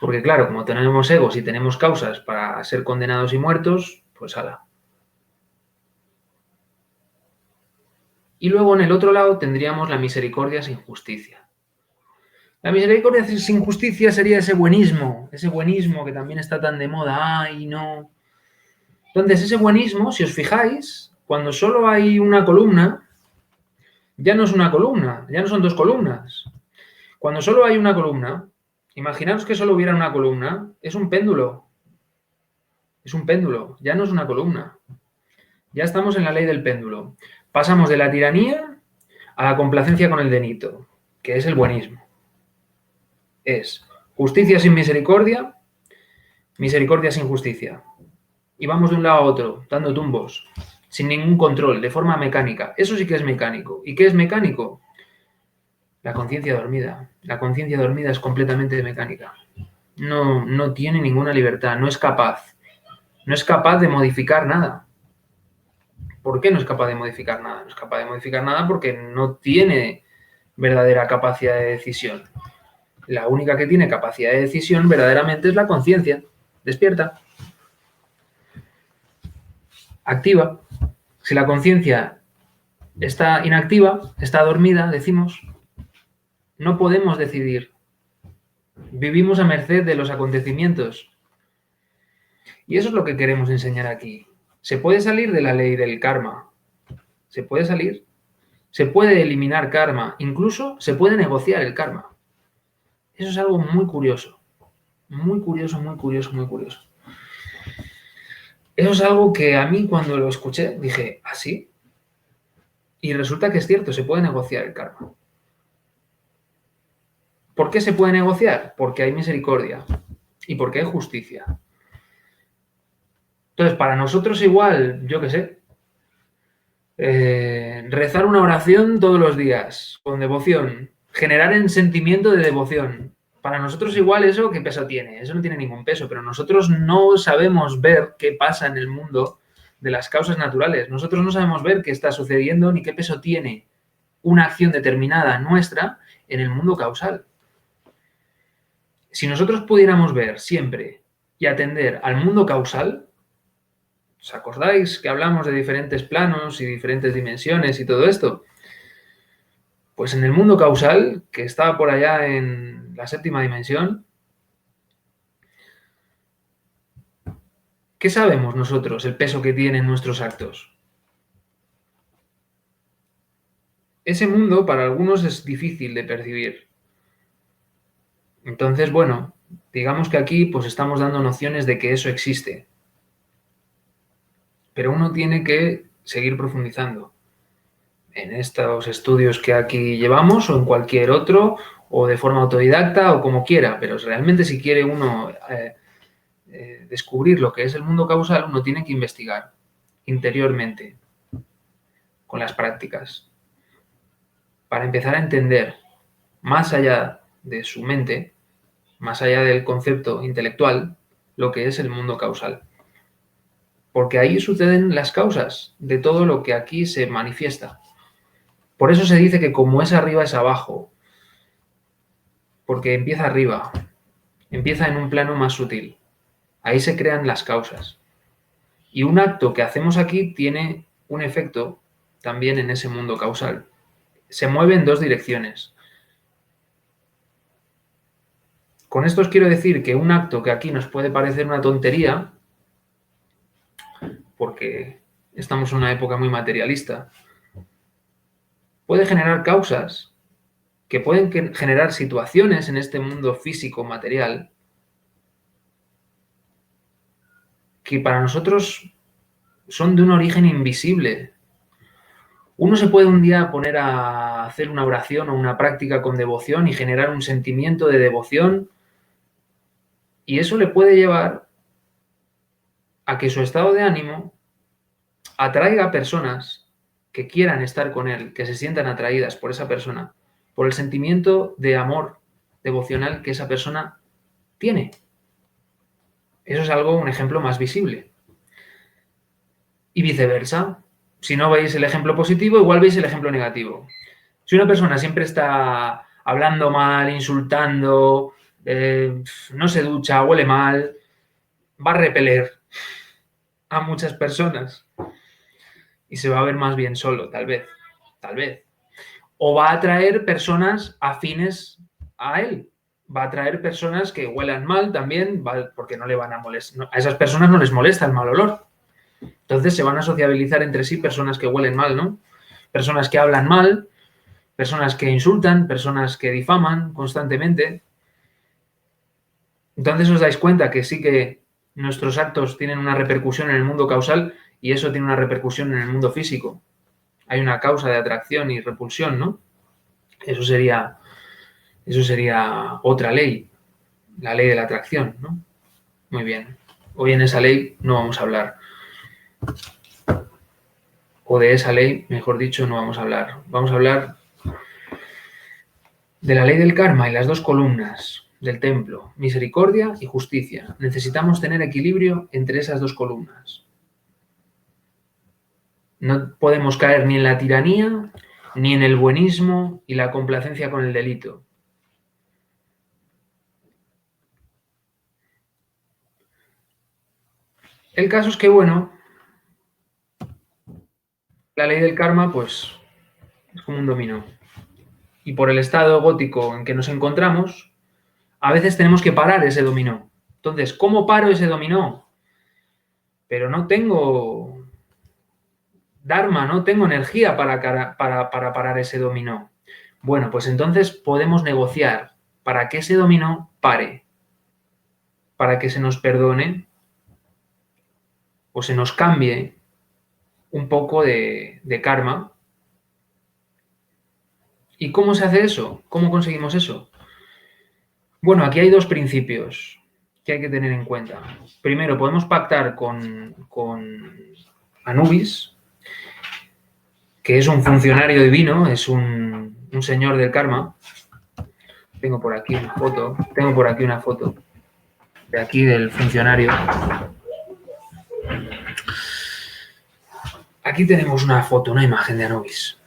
Porque claro, como tenemos egos y tenemos causas para ser condenados y muertos, pues ala. Y luego en el otro lado tendríamos la misericordia sin justicia. La misericordia sin justicia sería ese buenismo que también está tan de moda. ¡Ay, no! Entonces, ese buenismo, si os fijáis, cuando solo hay una columna, ya no es una columna, ya no son dos columnas. Cuando solo hay una columna, imaginaos que solo hubiera una columna, es un péndulo. Es un péndulo, ya no es una columna. Ya estamos en la ley del péndulo. Pasamos de la tiranía a la complacencia con el delito, que es el buenismo. Es justicia sin misericordia, misericordia sin justicia. Y vamos de un lado a otro, dando tumbos, sin ningún control, de forma mecánica. Eso sí que es mecánico. ¿Y qué es mecánico? La conciencia dormida. La conciencia dormida es completamente mecánica. No tiene ninguna libertad, no es capaz. No es capaz de modificar nada. ¿Por qué no es capaz de modificar nada? No es capaz de modificar nada porque no tiene verdadera capacidad de decisión. La única que tiene capacidad de decisión verdaderamente es la conciencia. Despierta. Activa. Si la conciencia está inactiva, está dormida, decimos, no podemos decidir. Vivimos a merced de los acontecimientos. Y eso es lo que queremos enseñar aquí. Se puede salir de la ley del karma. Se puede salir. Se puede eliminar karma. Incluso se puede negociar el karma. Eso es algo muy curioso. Muy curioso, muy curioso, muy curioso. Eso es algo que a mí cuando lo escuché dije, ¿ah, sí? Y resulta que es cierto, se puede negociar el karma. ¿Por qué se puede negociar? Porque hay misericordia y porque hay justicia. Entonces, para nosotros igual, yo qué sé, rezar una oración todos los días, con devoción, generar el sentimiento de devoción. Para nosotros igual eso, ¿qué peso tiene? Eso no tiene ningún peso, pero nosotros no sabemos ver qué pasa en el mundo de las causas naturales. Nosotros no sabemos ver qué está sucediendo ni qué peso tiene una acción determinada nuestra en el mundo causal. Si nosotros pudiéramos ver siempre y atender al mundo causal, ¿os acordáis que hablamos de diferentes planos y diferentes dimensiones y todo esto? Pues en el mundo causal, que está por allá en la séptima dimensión, ¿qué sabemos nosotros el peso que tienen nuestros actos? Ese mundo para algunos es difícil de percibir. Entonces, bueno, digamos que aquí pues estamos dando nociones de que eso existe. Pero uno tiene que seguir profundizando en estos estudios que aquí llevamos o en cualquier otro, o de forma autodidacta o como quiera, pero realmente si quiere uno descubrir lo que es el mundo causal, uno tiene que investigar interiormente, con las prácticas, para empezar a entender más allá de su mente, más allá del concepto intelectual, lo que es el mundo causal. Porque ahí suceden las causas de todo lo que aquí se manifiesta. Por eso se dice que como es arriba es abajo, porque empieza arriba, empieza en un plano más sutil. Ahí se crean las causas. Y un acto que hacemos aquí tiene un efecto también en ese mundo causal. Se mueve en dos direcciones. Con esto os quiero decir que un acto que aquí nos puede parecer una tontería, porque estamos en una época muy materialista, puede generar causas que pueden generar situaciones en este mundo físico material que para nosotros son de un origen invisible. Uno se puede un día poner a hacer una oración o una práctica con devoción y generar un sentimiento de devoción, y eso le puede llevar a que su estado de ánimo atraiga personas que quieran estar con él, que se sientan atraídas por esa persona, por el sentimiento de amor devocional que esa persona tiene. Eso es algo, un ejemplo más visible. Y viceversa. Si no veis el ejemplo positivo, igual veis el ejemplo negativo. Si una persona siempre está hablando mal, insultando, no se ducha, huele mal, va a repeler a muchas personas y se va a ver más bien solo, tal vez. O va a atraer personas afines a él. Va a atraer personas que huelan mal también, porque no le van a molestar. A esas personas no les molesta el mal olor. Entonces se van a sociabilizar entre sí personas que huelen mal, ¿no? Personas que hablan mal, personas que insultan, personas que difaman constantemente. Entonces os dais cuenta que sí que nuestros actos tienen una repercusión en el mundo causal y eso tiene una repercusión en el mundo físico. Hay una causa de atracción y repulsión, ¿no? Eso sería otra ley, la ley de la atracción, ¿no? Muy bien. Hoy en esa ley no vamos a hablar. O de esa ley, mejor dicho, no vamos a hablar. Vamos a hablar de la ley del karma y las dos columnas del templo, misericordia y justicia. Necesitamos tener equilibrio entre esas dos columnas. No podemos caer ni en la tiranía, ni en el buenismo y la complacencia con el delito. El caso es que, bueno, la ley del karma, pues, es como un dominó. Y por el estado gótico en que nos encontramos, a veces tenemos que parar ese dominó. Entonces, ¿cómo paro ese dominó? Pero no tengo dharma, no tengo energía para parar ese dominó. Bueno, pues entonces podemos negociar para que ese dominó pare, para que se nos perdone o se nos cambie un poco de karma. ¿Y cómo se hace eso? ¿Cómo conseguimos eso? Bueno, aquí hay dos principios que hay que tener en cuenta. Primero, podemos pactar con Anubis, que es un funcionario divino, es un señor del karma. Tengo por aquí una foto de aquí del funcionario. Aquí tenemos una foto, una imagen de Anubis.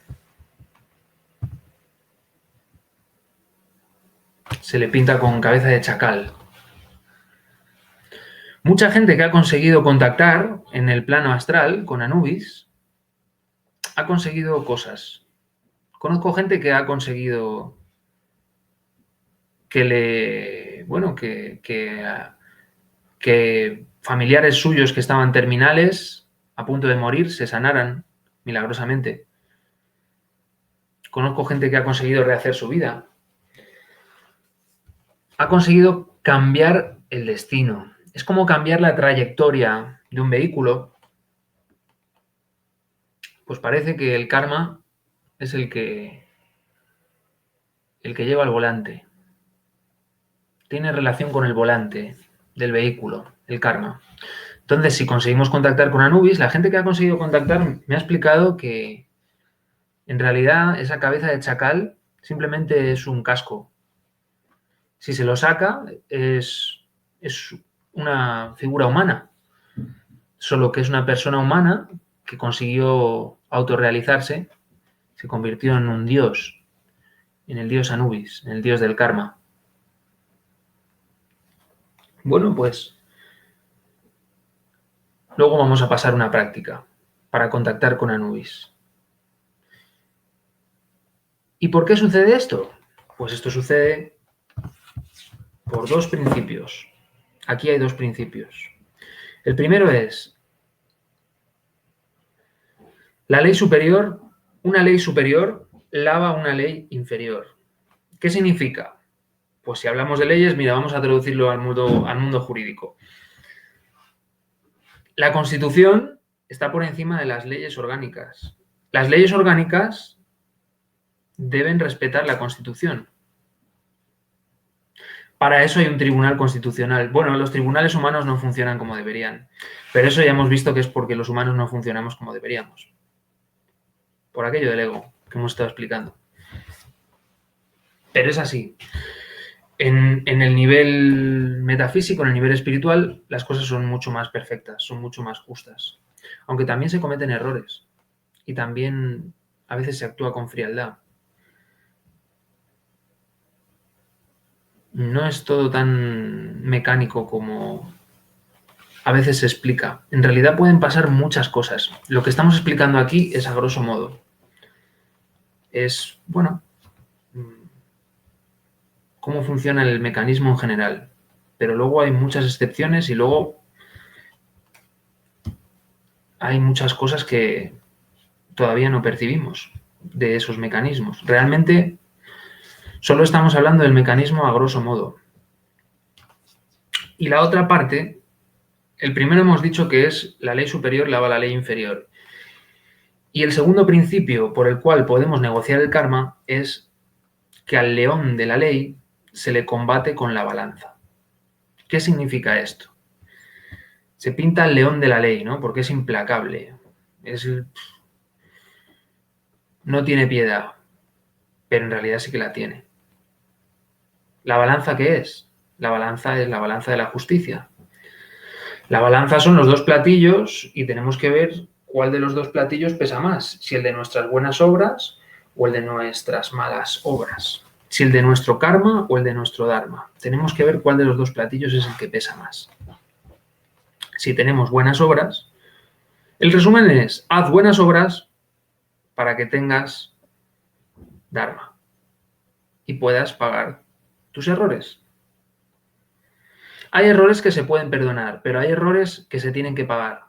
Se le pinta con cabeza de chacal. Mucha gente que ha conseguido contactar en el plano astral con Anubis ha conseguido cosas. Conozco gente que ha conseguido que familiares suyos que estaban terminales, a punto de morir, se sanaran milagrosamente. Conozco gente que ha conseguido rehacer su vida. Ha conseguido cambiar el destino. Es como cambiar la trayectoria de un vehículo. Pues parece que el karma es el que lleva el volante. Tiene relación con el volante del vehículo, el karma. Entonces, si conseguimos contactar con Anubis, la gente que ha conseguido contactar me ha explicado que en realidad esa cabeza de chacal simplemente es un casco. Si se lo saca, es una figura humana, solo que es una persona humana que consiguió autorrealizarse Se convirtió en un dios, en el dios Anubis, en el dios del karma. Bueno, pues luego vamos a pasar una práctica para contactar con Anubis. ¿Y por qué sucede esto? Pues esto sucede por dos principios. Aquí hay dos principios. El primero es la ley superior, una ley superior lava una ley inferior. ¿Qué significa? Pues si hablamos de leyes, mira, vamos a traducirlo al mundo jurídico. La Constitución está por encima de las leyes orgánicas. Las leyes orgánicas deben respetar la Constitución. Para eso hay un tribunal constitucional. Bueno, los tribunales humanos no funcionan como deberían, pero eso ya hemos visto que es porque los humanos no funcionamos como deberíamos. Por aquello del ego que hemos estado explicando. Pero es así. En el nivel metafísico, en el nivel espiritual, las cosas son mucho más perfectas, son mucho más justas. Aunque también se cometen errores y también a veces se actúa con frialdad. No es todo tan mecánico como a veces se explica. En realidad pueden pasar muchas cosas. Lo que estamos explicando aquí es a grosso modo. Es, bueno, cómo funciona el mecanismo en general. Pero luego hay muchas excepciones y luego hay muchas cosas que todavía no percibimos de esos mecanismos. Realmente solo estamos hablando del mecanismo a grosso modo. Y la otra parte, el primero hemos dicho que es la ley superior lava la ley inferior. Y el segundo principio por el cual podemos negociar el karma es que al león de la ley se le combate con la balanza. ¿Qué significa esto? Se pinta el león de la ley, ¿no? Porque es implacable. No tiene piedad, pero en realidad sí que la tiene. ¿La balanza qué es? La balanza es la balanza de la justicia. La balanza son los dos platillos y tenemos que ver cuál de los dos platillos pesa más, si el de nuestras buenas obras o el de nuestras malas obras, si el de nuestro karma o el de nuestro dharma. Tenemos que ver cuál de los dos platillos es el que pesa más. Si tenemos buenas obras, el resumen es, haz buenas obras para que tengas dharma y puedas pagar tus errores. Hay errores que se pueden perdonar, pero hay errores que se tienen que pagar.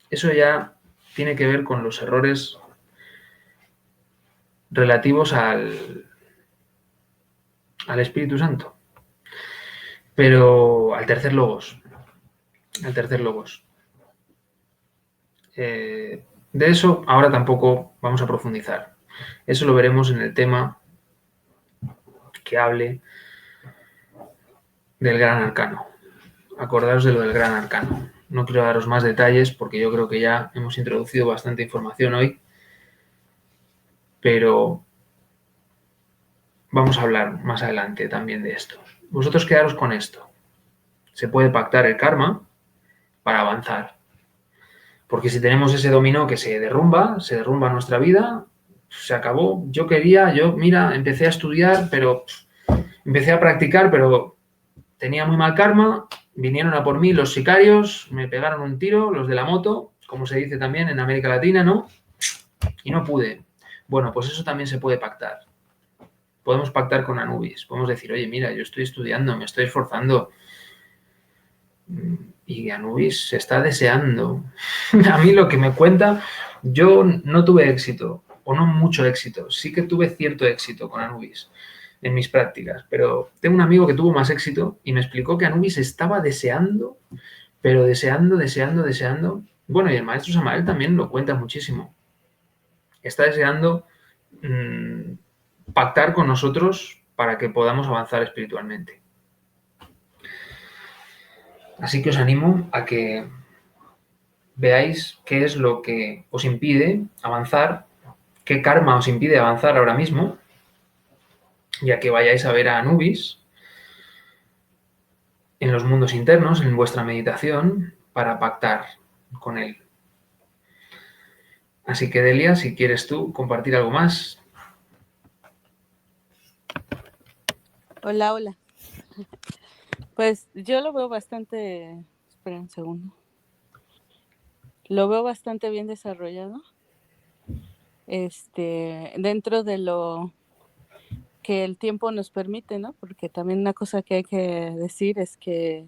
Eso ya tiene que ver con los errores relativos al Espíritu Santo. Pero al tercer logos. De eso ahora tampoco vamos a profundizar. Eso lo veremos en el tema que hable del gran arcano. Acordaos de lo del gran arcano. No quiero daros más detalles porque yo creo que ya hemos introducido bastante información hoy, pero vamos a hablar más adelante también de esto. Vosotros quedaros con esto. Se puede pactar el karma para avanzar. Porque si tenemos ese dominó que se derrumba nuestra vida, se acabó. Mira, empecé a estudiar, pero empecé a practicar, pero tenía muy mal karma. Vinieron a por mí los sicarios, me pegaron un tiro, los de la moto, como se dice también en América Latina, ¿no? Y no pude. Bueno, pues eso también se puede pactar. Podemos pactar con Anubis. Podemos decir, oye, mira, yo estoy estudiando, me estoy esforzando. Y Anubis se está deseando. A mí lo que me cuenta, yo no tuve éxito, o no mucho éxito. Sí que tuve cierto éxito con Anubis en mis prácticas, pero tengo un amigo que tuvo más éxito y me explicó que Anubis estaba deseando, pero deseando. Bueno, y el maestro Samael también lo cuenta muchísimo. Está deseando pactar con nosotros para que podamos avanzar espiritualmente. Así que os animo a que veáis qué es lo que os impide avanzar, qué karma os impide avanzar ahora mismo, ya que vayáis a ver a Anubis en los mundos internos, en vuestra meditación, para pactar con él. Así que, Delia, si quieres tú compartir algo más. Hola, hola. Pues yo lo veo bastante, espera un segundo, lo veo bastante bien desarrollado, dentro de lo que el tiempo nos permite, ¿no? Porque también una cosa que hay que decir es que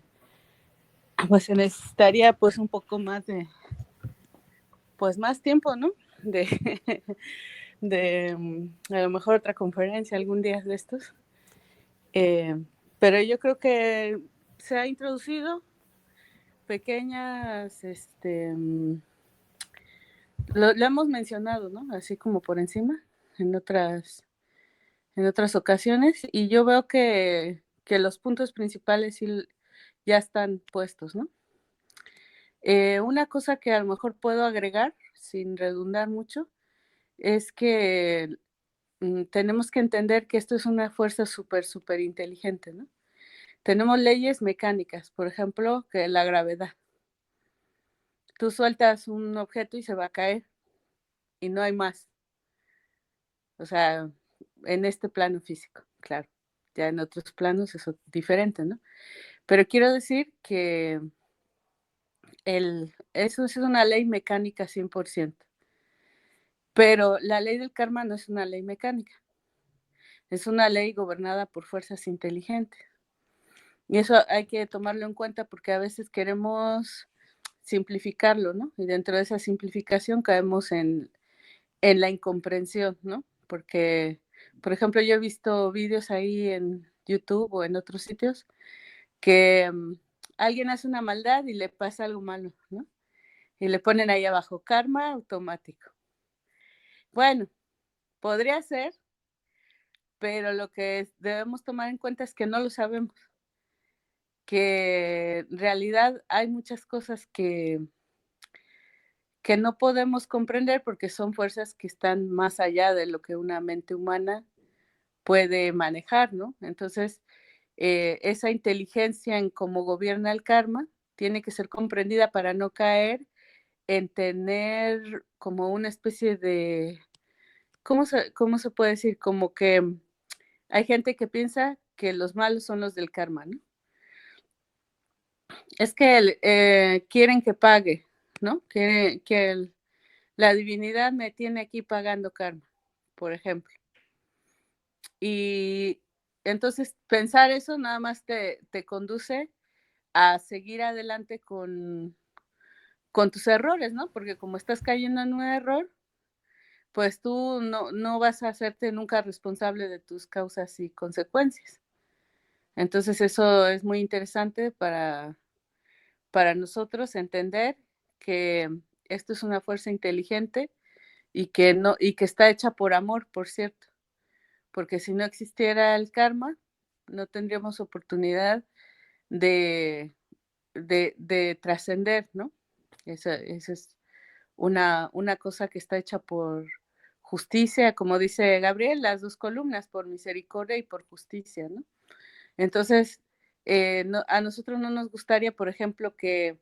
pues se necesitaría pues un poco más de, pues más tiempo, ¿no? De, a lo mejor otra conferencia algún día de estos. Pero yo creo que se ha introducido pequeñas, lo hemos mencionado, ¿no? Así como por encima, en otras ocasiones, y yo veo que los puntos principales sí ya están puestos, ¿no? Una cosa que a lo mejor puedo agregar, sin redundar mucho, es que tenemos que entender que esto es una fuerza súper inteligente, ¿no? Tenemos leyes mecánicas, por ejemplo, que la gravedad. Tú sueltas un objeto y se va a caer y no hay más. O sea, en este plano físico, claro. Ya en otros planos es diferente, ¿no? Pero quiero decir que eso es una ley mecánica 100%. Pero la ley del karma no es una ley mecánica. Es una ley gobernada por fuerzas inteligentes. Y eso hay que tomarlo en cuenta porque a veces queremos simplificarlo, ¿no? Y dentro de esa simplificación caemos en la incomprensión, ¿no? Porque, por ejemplo, yo he visto vídeos ahí en YouTube o en otros sitios que alguien hace una maldad y le pasa algo malo, ¿no? Y le ponen ahí abajo, karma automático. Bueno, podría ser, pero lo que debemos tomar en cuenta es que no lo sabemos, que en realidad hay muchas cosas que no podemos comprender porque son fuerzas que están más allá de lo que una mente humana puede manejar, ¿no? Entonces, esa inteligencia en cómo gobierna el karma tiene que ser comprendida para no caer en tener como una especie de, cómo se puede decir? Como que hay gente que piensa que los malos son los del karma, ¿no? Es que quieren que pague, ¿no? Quiere que la divinidad me tiene aquí pagando karma, por ejemplo. Y entonces pensar eso nada más te conduce a seguir adelante con tus errores, ¿no? Porque como estás cayendo en un error, pues tú no vas a hacerte nunca responsable de tus causas y consecuencias. Entonces eso es muy interesante para nosotros entender que esto es una fuerza inteligente y que no, y que está hecha por amor, por cierto, porque si no existiera el karma, no tendríamos oportunidad de, de trascender, ¿no? Esa es una cosa que está hecha por justicia, como dice Gabriel, las dos columnas, por misericordia y por justicia, ¿no? Entonces, a nosotros no nos gustaría, por ejemplo, que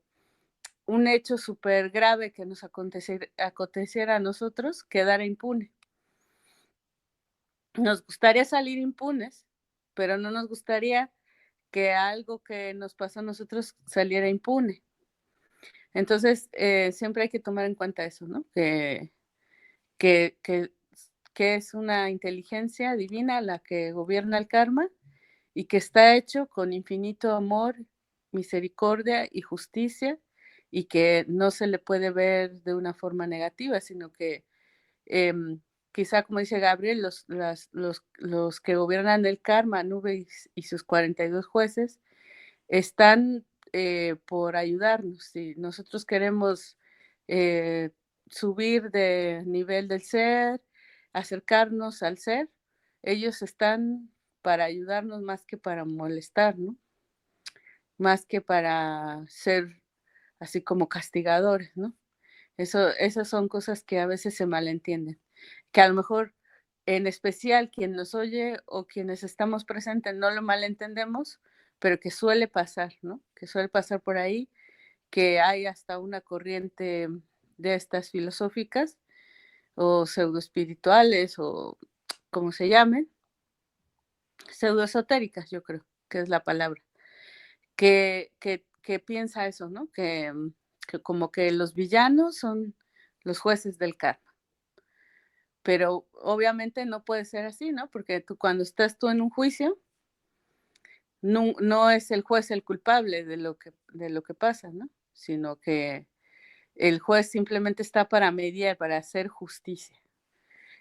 un hecho súper grave que nos aconteciera a nosotros quedara impune. Nos gustaría salir impunes, pero no nos gustaría que algo que nos pasó a nosotros saliera impune. Entonces, siempre hay que tomar en cuenta eso, ¿no? Que, que, que es una inteligencia divina la que gobierna el karma y que está hecho con infinito amor, misericordia y justicia y que no se le puede ver de una forma negativa, sino que quizá, como dice Gabriel, los que gobiernan el karma, Anubis y sus 42 jueces, están por ayudarnos. Si nosotros queremos eh, subir de nivel del ser, acercarnos al ser, ellos están para ayudarnos más que para molestar, ¿no? Más que para ser así como castigadores, ¿no? Esas son cosas que a veces se malentienden, que a lo mejor en especial quien nos oye o quienes estamos presentes no lo malentendemos, pero que suele pasar, ¿no? Que suele pasar por ahí, que hay hasta una corriente de estas filosóficas o pseudoespirituales o como se llamen, pseudoesotéricas, yo creo que es la palabra, que piensa eso, ¿no? Que como que los villanos son los jueces del karma. Pero obviamente no puede ser así, ¿no? Porque cuando estás tú en un juicio, no es el juez el culpable de lo que pasa, ¿no? Sino que el juez simplemente está para mediar, para hacer justicia.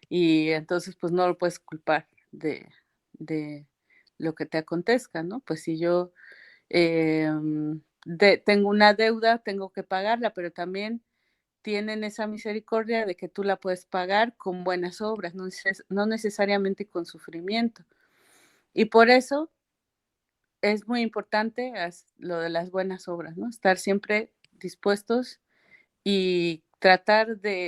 Y entonces, pues no lo puedes culpar de lo que te acontezca, ¿no? Pues si yo tengo una deuda, tengo que pagarla, pero también tienen esa misericordia de que tú la puedes pagar con buenas obras, no necesariamente con sufrimiento. Y por eso es muy importante lo de las buenas obras, ¿no? Estar siempre dispuestos y tratar de